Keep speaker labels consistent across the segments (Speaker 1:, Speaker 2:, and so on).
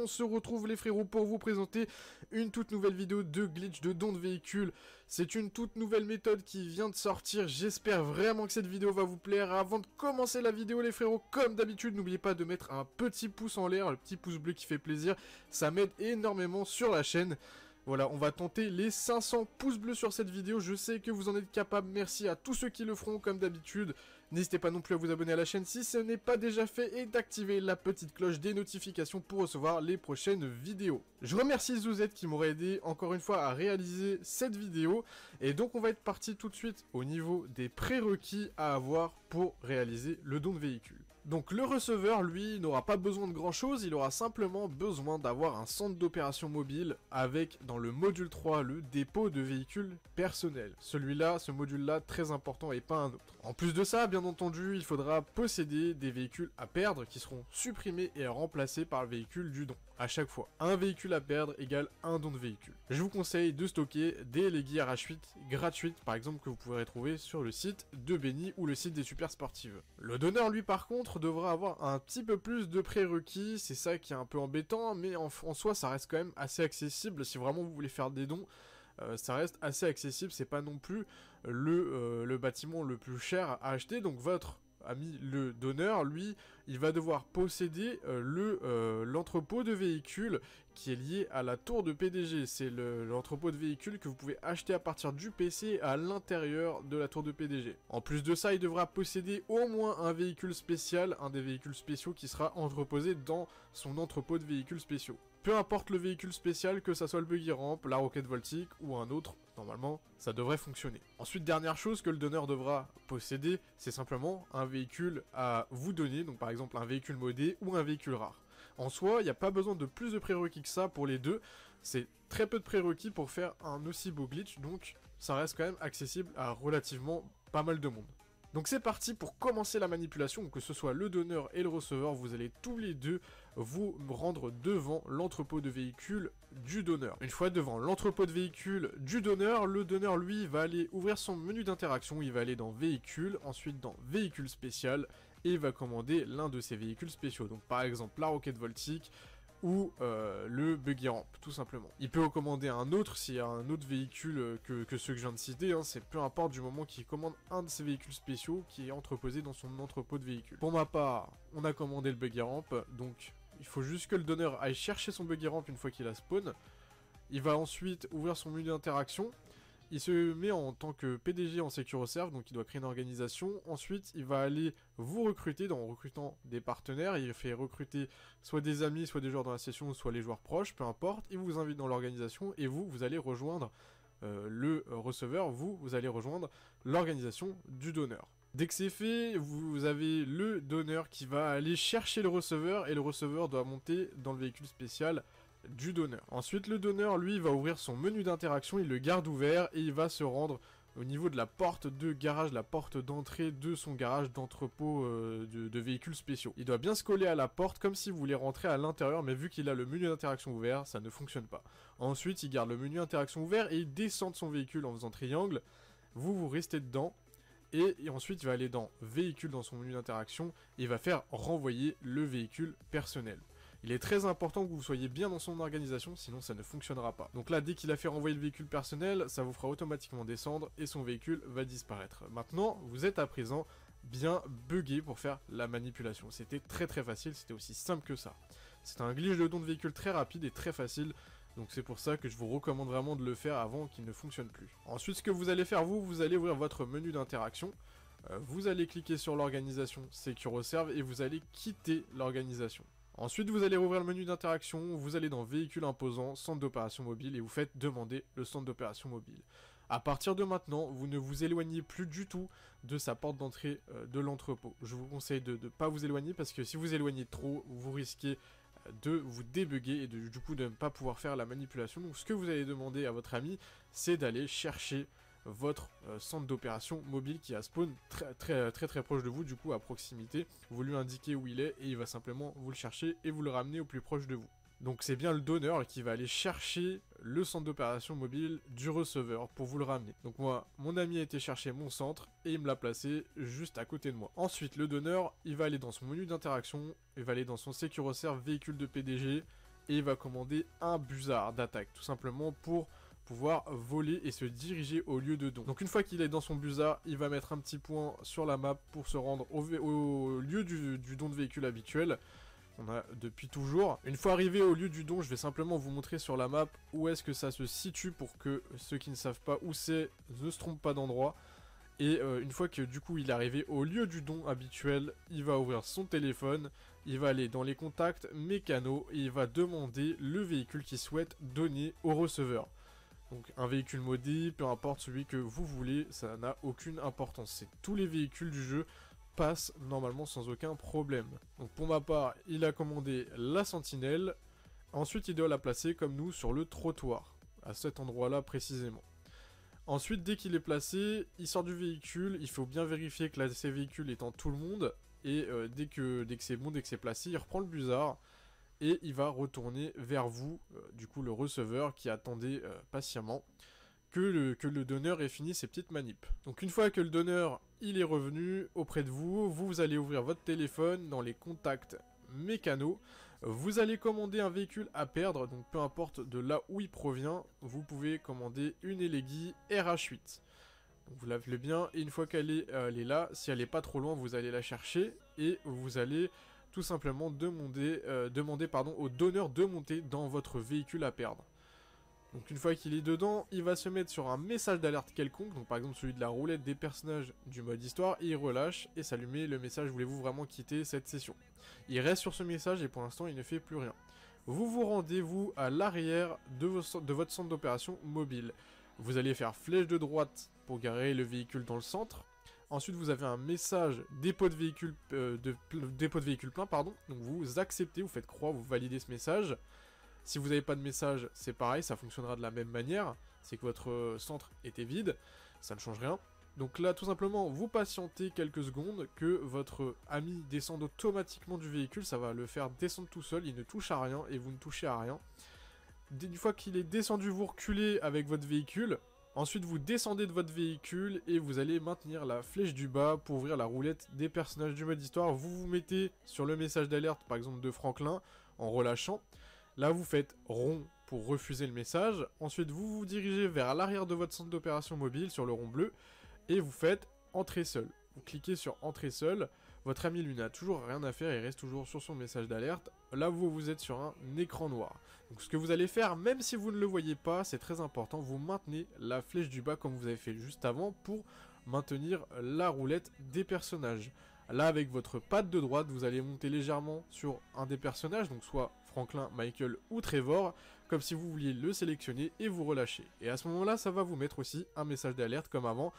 Speaker 1: on se retrouve les frérots pour vous présenter une toute nouvelle vidéo de glitch de don de véhicule. C'est une toute nouvelle méthode qui vient de sortir, j'espère vraiment que cette vidéo va vous plaire. Avant de commencer la vidéo les frérots, comme d'habitude, n'oubliez pas de mettre un petit pouce en l'air, le petit pouce bleu qui fait plaisir, ça m'aide énormément sur la chaîne. Voilà, on va tenter les 500 pouces bleus sur cette vidéo, je sais que vous en êtes capables, merci à tous ceux qui le feront comme d'habitude. N'hésitez pas non plus à vous abonner à la chaîne si ce n'est pas déjà fait et d'activer la petite cloche des notifications pour recevoir les prochaines vidéos. Je remercie Zouzette qui m'aurait aidé encore une fois à réaliser cette vidéo. Et donc on va être parti tout de suite au niveau des prérequis à avoir pour réaliser le don de véhicule. Donc le receveur, lui, n'aura pas besoin de grand chose, il aura simplement besoin d'avoir un centre d'opération mobile avec dans le module 3 le dépôt de véhicules personnels. Celui-là, ce module-là, très important et pas un autre. En plus de ça, bien entendu, il faudra posséder des véhicules à perdre qui seront supprimés et remplacés par le véhicule du don, à chaque fois. Un véhicule à perdre égale un don de véhicule. Je vous conseille de stocker des Leggy RH8 gratuites, par exemple, que vous pourrez retrouver sur le site de Benny ou le site des Super Sportives. Le donneur, lui, par contre, devra avoir un petit peu plus de prérequis, c'est ça qui est un peu embêtant, mais en soi, ça reste quand même assez accessible si vraiment vous voulez faire des dons. Ça reste assez accessible, c'est pas non plus le bâtiment le plus cher à acheter, donc votre ami le donneur, lui, il va devoir posséder l'entrepôt de véhicules qui est lié à la tour de PDG. C'est l'entrepôt de véhicules que vous pouvez acheter à partir du PC à l'intérieur de la tour de PDG. En plus de ça, il devra posséder au moins un véhicule spécial, un des véhicules spéciaux qui sera entreposé dans son entrepôt de véhicules spéciaux. Peu importe le véhicule spécial, que ça soit le buggy ramp, la roquette voltique ou un autre, normalement, ça devrait fonctionner. Ensuite, dernière chose que le donneur devra posséder, c'est simplement un véhicule à vous donner, donc par exemple un véhicule modé ou un véhicule rare. En soi, il n'y a pas besoin de plus de prérequis que ça pour les deux, c'est très peu de prérequis pour faire un aussi beau glitch, donc ça reste quand même accessible à relativement pas mal de monde. Donc c'est parti pour commencer la manipulation, que ce soit le donneur et le receveur, vous allez tous les deux vous rendre devant l'entrepôt de véhicules du donneur. Une fois devant l'entrepôt de véhicules du donneur, le donneur lui va aller ouvrir son menu d'interaction, il va aller dans véhicule, ensuite dans véhicule spécial, et il va commander l'un de ses véhicules spéciaux, donc par exemple la roquette voltique, ou le buggy ramp, tout simplement. Il peut en commander un autre s'il y a un autre véhicule que ceux que je viens de citer, hein, c'est peu importe du moment qu'il commande un de ses véhicules spéciaux qui est entreposé dans son entrepôt de véhicules. Pour ma part, on a commandé le buggy ramp, donc il faut juste que le donneur aille chercher son buggy ramp une fois qu'il a spawn. Il va ensuite ouvrir son menu d'interaction. Il se met en tant que PDG en SecuroServe, donc il doit créer une organisation. Ensuite, il va aller vous recruter en recrutant des partenaires. Il fait recruter soit des amis, soit des joueurs dans la session, soit les joueurs proches, peu importe. Il vous invite dans l'organisation et vous allez rejoindre le receveur, vous allez rejoindre l'organisation du donneur. Dès que c'est fait, vous avez le donneur qui va aller chercher le receveur et le receveur doit monter dans le véhicule spécial du donneur. Ensuite, le donneur, lui, va ouvrir son menu d'interaction, il le garde ouvert et il va se rendre au niveau de la porte de garage, la porte d'entrée de son garage d'entrepôt de véhicules spéciaux. Il doit bien se coller à la porte comme si vous voulez rentrer à l'intérieur, mais vu qu'il a le menu d'interaction ouvert, ça ne fonctionne pas. Ensuite, il garde le menu d'interaction ouvert et il descend de son véhicule en faisant triangle. Vous restez dedans. Et ensuite, il va aller dans véhicule dans son menu d'interaction et il va faire renvoyer le véhicule personnel. Il est très important que vous soyez bien dans son organisation, sinon ça ne fonctionnera pas. Donc là, dès qu'il a fait renvoyer le véhicule personnel, ça vous fera automatiquement descendre et son véhicule va disparaître. Maintenant, vous êtes à présent bien buggé pour faire la manipulation. C'était très facile, c'était aussi simple que ça. C'est un glitch de don de véhicule très rapide et très facile. Donc c'est pour ça que je vous recommande vraiment de le faire avant qu'il ne fonctionne plus. Ensuite, ce que vous allez faire, vous allez ouvrir votre menu d'interaction. Vous allez cliquer sur l'organisation SecuroServe et vous allez quitter l'organisation. Ensuite, vous allez rouvrir le menu d'interaction, vous allez dans véhicule imposant, centre d'opération mobile et vous faites demander le centre d'opération mobile. À partir de maintenant, vous ne vous éloignez plus du tout de sa porte d'entrée de l'entrepôt. Je vous conseille de ne pas vous éloigner parce que si vous éloignez trop, vous risquez de vous débugger et du coup de ne pas pouvoir faire la manipulation. Donc ce que vous allez demander à votre ami, c'est d'aller chercher votre centre d'opération mobile qui a spawn très proche de vous, du coup à proximité. Vous lui indiquez où il est et il va simplement vous le chercher et vous le ramener au plus proche de vous. Donc c'est bien le donneur qui va aller chercher le centre d'opération mobile du receveur pour vous le ramener. Donc moi, mon ami a été chercher mon centre et il me l'a placé juste à côté de moi. Ensuite, le donneur, il va aller dans son menu d'interaction, il va aller dans son SecuroServe véhicule de PDG, et il va commander un busard d'attaque, tout simplement pour pouvoir voler et se diriger au lieu de don. Donc une fois qu'il est dans son busard, il va mettre un petit point sur la map pour se rendre au lieu du don de véhicule habituel. On a depuis toujours. Une fois arrivé au lieu du don, je vais simplement vous montrer sur la map où est-ce que ça se situe pour que ceux qui ne savent pas où c'est ne se trompent pas d'endroit. Et une fois que du coup il est arrivé au lieu du don habituel, il va ouvrir son téléphone, il va aller dans les contacts mécanos et il va demander le véhicule qu'il souhaite donner au receveur. Donc un véhicule maudit, peu importe celui que vous voulez, ça n'a aucune importance. C'est tous les véhicules du jeu passent normalement sans aucun problème. Donc pour ma part, il a commandé la sentinelle. Ensuite, il doit la placer comme nous sur le trottoir, à cet endroit-là précisément. Ensuite, dès qu'il est placé, il sort du véhicule. Il faut bien vérifier que ces véhicules étant tout le monde. Et dès que c'est bon, dès que c'est placé, il reprend le busard. Et il va retourner vers vous, du coup le receveur qui attendait patiemment que le donneur ait fini ses petites manips. Donc une fois que le donneur il est revenu auprès de vous, vous allez ouvrir votre téléphone dans les contacts mécanos, vous allez commander un véhicule à perdre, donc peu importe de là où il provient, vous pouvez commander une Elegii RH8. Donc vous l'avez bien, et une fois qu'elle est là, si elle n'est pas trop loin, vous allez la chercher, et vous allez tout simplement demander au donneur de monter dans votre véhicule à perdre. Donc une fois qu'il est dedans, il va se mettre sur un message d'alerte quelconque, donc par exemple celui de la roulette des personnages du mode histoire, et il relâche, et ça lui met le message « Voulez-vous vraiment quitter cette session ?» Il reste sur ce message, et pour l'instant il ne fait plus rien. Vous vous rendez, vous, à l'arrière de votre centre d'opération mobile. Vous allez faire flèche de droite pour garer le véhicule dans le centre. Ensuite, vous avez un message dépôt de véhicule, plein, pardon. Donc vous acceptez, vous faites croix, vous validez ce message. Si vous n'avez pas de message, c'est pareil, ça fonctionnera de la même manière. C'est que votre centre était vide, ça ne change rien. Donc là, tout simplement, vous patientez quelques secondes que votre ami descende automatiquement du véhicule. Ça va le faire descendre tout seul, il ne touche à rien et vous ne touchez à rien. Une fois qu'il est descendu, vous reculez avec votre véhicule. Ensuite, vous descendez de votre véhicule et vous allez maintenir la flèche du bas pour ouvrir la roulette des personnages du mode histoire. Vous vous mettez sur le message d'alerte, par exemple de Franklin, en relâchant. Là, vous faites rond pour refuser le message. Ensuite, vous vous dirigez vers l'arrière de votre centre d'opération mobile sur le rond bleu et vous faites entrer seul. Vous cliquez sur entrer seul. Votre ami lui n'a toujours rien à faire, il reste toujours sur son message d'alerte. Là, vous êtes sur un écran noir. Donc ce que vous allez faire, même si vous ne le voyez pas, c'est très important, vous maintenez la flèche du bas comme vous avez fait juste avant pour maintenir la roulette des personnages. Là, avec votre patte de droite, vous allez monter légèrement sur un des personnages, donc soit Franklin, Michael ou Trevor, comme si vous vouliez le sélectionner et vous relâcher. Et à ce moment-là, ça va vous mettre aussi un message d'alerte comme avant.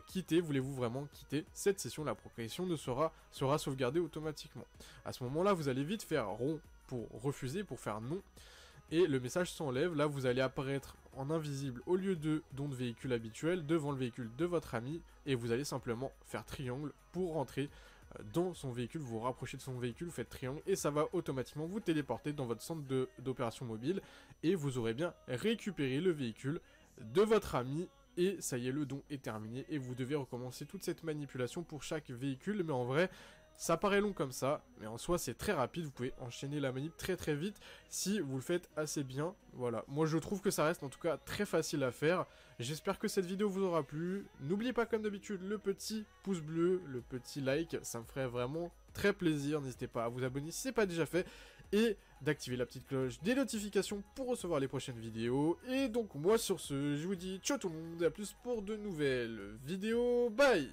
Speaker 1: Quitter, voulez-vous vraiment quitter cette session? La progression sera sauvegardée automatiquement. À ce moment-là, vous allez vite faire rond pour refuser, pour faire non. Et le message s'enlève, là vous allez apparaître en invisible au lieu de don de véhicule habituel devant le véhicule de votre ami et vous allez simplement faire triangle pour rentrer dans son véhicule, vous vous rapprochez de son véhicule, vous faites triangle et ça va automatiquement vous téléporter dans votre centre d'opération mobile et vous aurez bien récupéré le véhicule de votre ami et ça y est, le don est terminé et vous devez recommencer toute cette manipulation pour chaque véhicule, mais en vrai... Ça paraît long comme ça, mais en soi c'est très rapide, vous pouvez enchaîner la manip très vite si vous le faites assez bien. Voilà, moi je trouve que ça reste en tout cas très facile à faire. J'espère que cette vidéo vous aura plu. N'oubliez pas comme d'habitude le petit pouce bleu, le petit like, ça me ferait vraiment très plaisir. N'hésitez pas à vous abonner si ce n'est pas déjà fait et d'activer la petite cloche des notifications pour recevoir les prochaines vidéos. Et donc moi sur ce, je vous dis ciao tout le monde et à plus pour de nouvelles vidéos, bye.